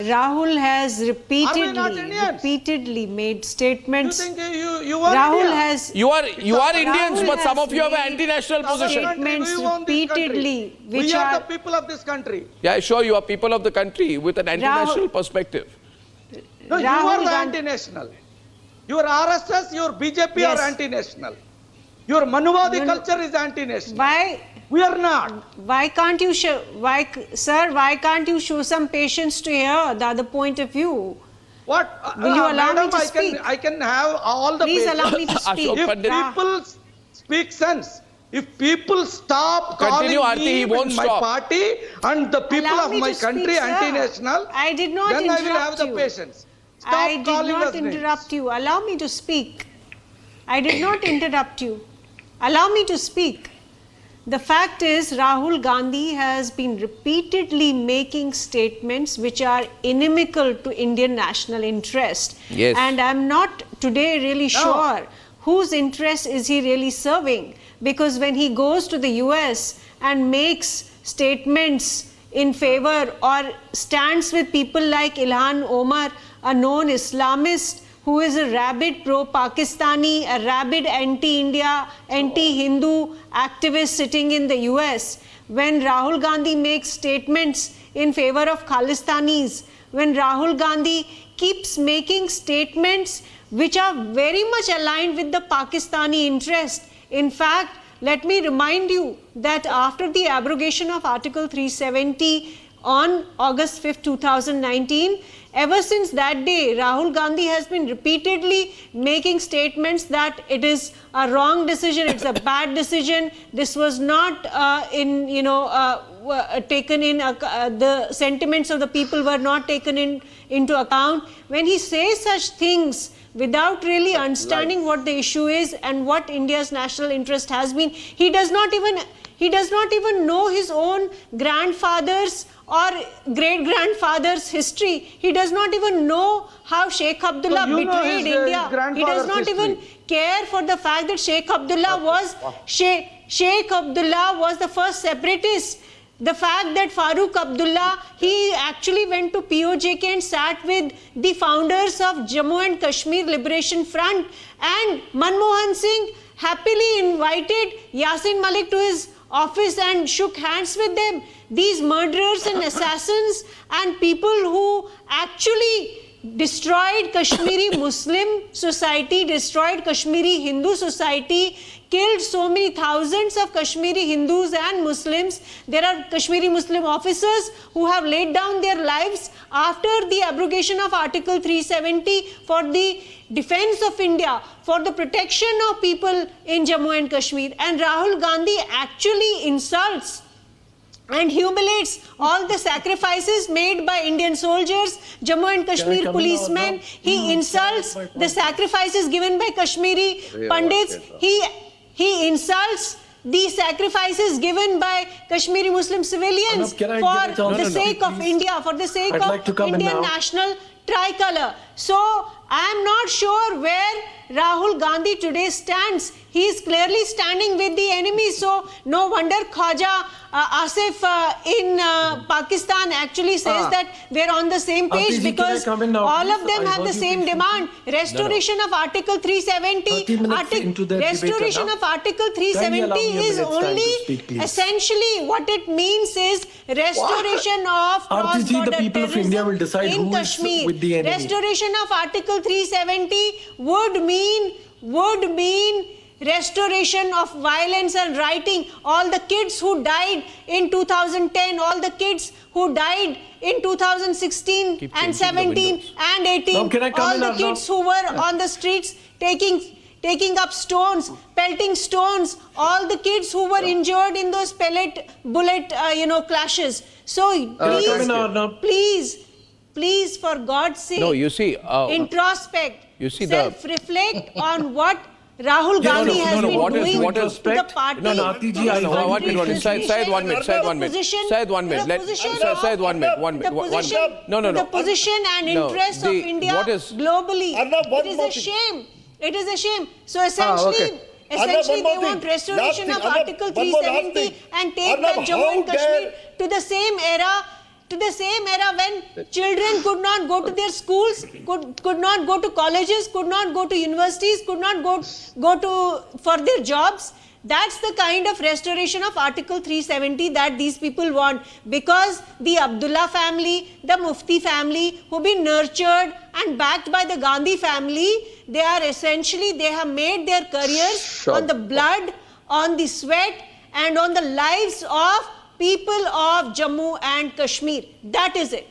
Rahul has Are we not Indians? repeatedly made statements. You think you are Rahul India? has You are Indians, Rahul but some has of you have made anti-national Our position. country, statements we own this country. repeatedly, which We are are the people of this country. Yeah, sure, you are people of the country with an anti-national perspective. No, you Rahul are the Gandhi- anti-national. Your RSS, your BJP Yes. are anti-national. Your Manuvadi No, no. culture is anti-national. why We are not. can't you show why can't you show some patience to hear the other point of view? What? Will you allow me madam, to I speak? I can have all the Please patience. allow me to Ashok speak. If Pandit. people speak sense, if people stop Continue, calling Aarti, me he won't with my stop. party and the people Allow of me my to speak, country sir. anti-national, I did not then I will interrupt have the you. patience. Stop I did calling not us names. interrupt you. Allow me to speak. I did not interrupt you. Allow me to speak. The fact is, Rahul Gandhi has been repeatedly making statements which are inimical to Indian national interest. Yes. And I'm not today really sure whose interest is he really serving. Because when he goes to the US and makes statements in favor or stands with people like Ilhan Omar, a known Islamist who is a rabid pro-Pakistani, a rabid anti-India, anti-Hindu activist sitting in the US, when Rahul Gandhi makes statements in favor of Khalistanis, when Rahul Gandhi keeps making statements which are very much aligned with the Pakistani interest. In fact, let me remind you that after the abrogation of Article 370 on August 5th, 2019, ever since that day, Rahul Gandhi has been repeatedly making statements that it is a wrong decision, it's a bad decision, this was not taken in, the sentiments of the people were not taken into account. When he says such things without really understanding what the issue is and what India's national interest has been, he does not even know his own grandfather's or great-grandfather's history. He does not even know how Sheikh Abdullah So you know betrayed his, India. He does grandfather's not even history. care for the fact that Sheikh Abdullah was the first separatist. The fact that Farooq Abdullah, he actually went to POJK and sat with the founders of Jammu and Kashmir Liberation Front, and Manmohan Singh happily invited Yasin Malik to his office and shook hands with them. These murderers and assassins and people who actually destroyed Kashmiri Muslim society, destroyed Kashmiri Hindu society, killed so many thousands of Kashmiri Hindus and Muslims. There are Kashmiri Muslim officers who have laid down their lives after the abrogation of Article 370 for the defense of India, for the protection of people in Jammu and Kashmir. And Rahul Gandhi actually insults and humiliates all the sacrifices made by Indian soldiers, Jammu and Kashmir policemen. He insults the sacrifices given by Kashmiri Pandits. He insults the sacrifices given by Kashmiri Muslim civilians Can I for get a chance the to sake speak, of please? India, for the sake I'd like to of come in Indian now. national tricolor. So I am not sure where Rahul Gandhi today stands. He is clearly standing with the enemy. So no wonder Khwaja Asif in Pakistan actually says that we're on the same page, Aarti ji, because can I come in now, all please? of them I have the heard you same patiently. demand. Restoration of Article 370. 30 minutes into the debate, Restoration Anna. of Article Kindly allow 370 me a is minute's time to only speak, please. essentially what it means is restoration of Aarti ji, the cross-border people of India will decide terrorism in who is Kashmir. with the enemy. Restoration of Article 370 would mean restoration of violence and rioting. All the kids who died in 2010, all the kids who died in 2016 Keep and changing the 17 windows. and 18, Now, can I come all in the now? kids who were on the streets taking up stones, pelting stones, all the kids who were injured in those bullet clashes. So please, for God's sake, No, you see, introspect, you see self-reflect on what Rahul Gandhi has been doing to the party. No, Aarti ji, I know One minute. Syed, 1 minute. Syed, 1 minute. Syed, 1 minute. Syed, 1 minute. 1 minute. No. The position and interest of India what is- globally. It is a shame. It is a shame. So essentially, Essentially, they want restoration of Article 370 and take back Jammu and Kashmir to the same era to the same era when children could not go to their schools, could not go to colleges, could not go to universities, could not go to for their jobs. That's the kind of restoration of Article 370 that these people want, because the Abdullah family, the Mufti family, who've been nurtured and backed by the Gandhi family, they have made their careers on the blood, on the sweat, and on the lives of people of Jammu and Kashmir. That is it.